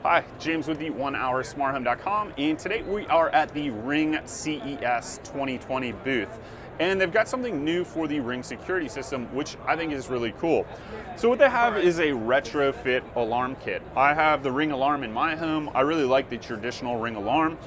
Hi, James with the 1HourSmartHome.com, and today we are at the Ring CES 2020 booth. And they've got something new for the Ring security system, which I think is really cool. So what they have is a retrofit alarm kit. I have the Ring alarm in my home. I really like the traditional Ring alarm,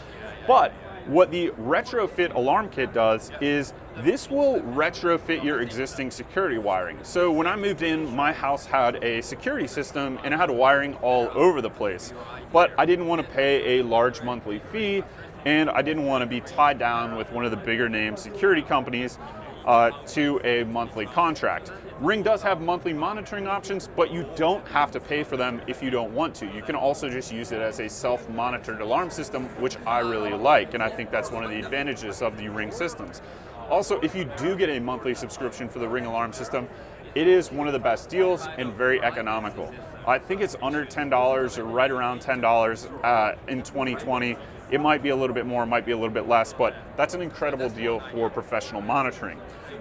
but what the retrofit alarm kit does is this will retrofit your existing security wiring. So when I moved in, my house had a security system and it had wiring all over the place. But I didn't want to pay a large monthly fee, and I didn't want to be tied down with one of the bigger name security companies to a monthly contract. Ring does have monthly monitoring options, but you don't have to pay for them if you don't want to. You can also just use it as a self-monitored alarm system, which I really like, and I think that's one of the advantages of the Ring systems. Also, if you do get a monthly subscription for the Ring alarm system, it is one of the best deals and very economical. I think it's under $10 or right around $10 in 2020. It might be a little bit more, might be a little bit less, but that's an incredible deal for professional monitoring.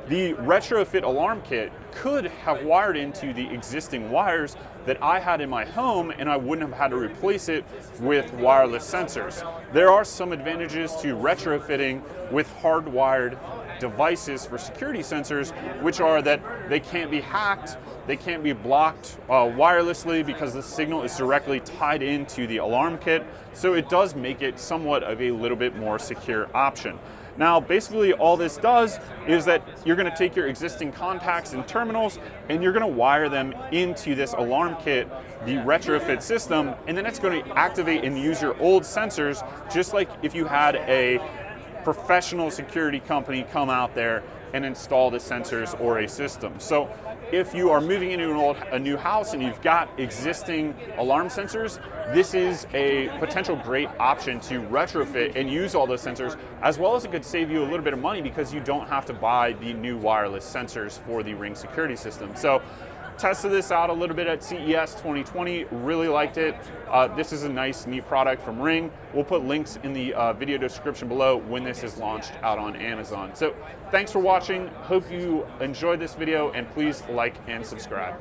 The retrofit alarm kit could have wired into the existing wires that I had in my home, and I wouldn't have had to replace it with wireless sensors. There are some advantages to retrofitting with hardwired devices for security sensors, which are that they can't be hacked, they can't be blocked wirelessly because the signal is directly tied into the alarm kit, so it does make it somewhat of a little bit more secure option. Now, basically all this does is that you're going to take your existing contacts and terminals and you're going to wire them into this alarm kit, the retrofit system, and then it's going to activate and use your old sensors, just like if you had a professional security company come out there and install the sensors or a system. So if you are moving into a new house and you've got existing alarm sensors, this is a potential great option to retrofit and use all those sensors, as well as it could save you a little bit of money because you don't have to buy the new wireless sensors for the Ring security system. So tested this out a little bit at CES 2020, really liked it. This is a nice, neat product from Ring. We'll put links in the video description below when this is launched out on Amazon. So thanks for watching. Hope you enjoyed this video, and please like and subscribe.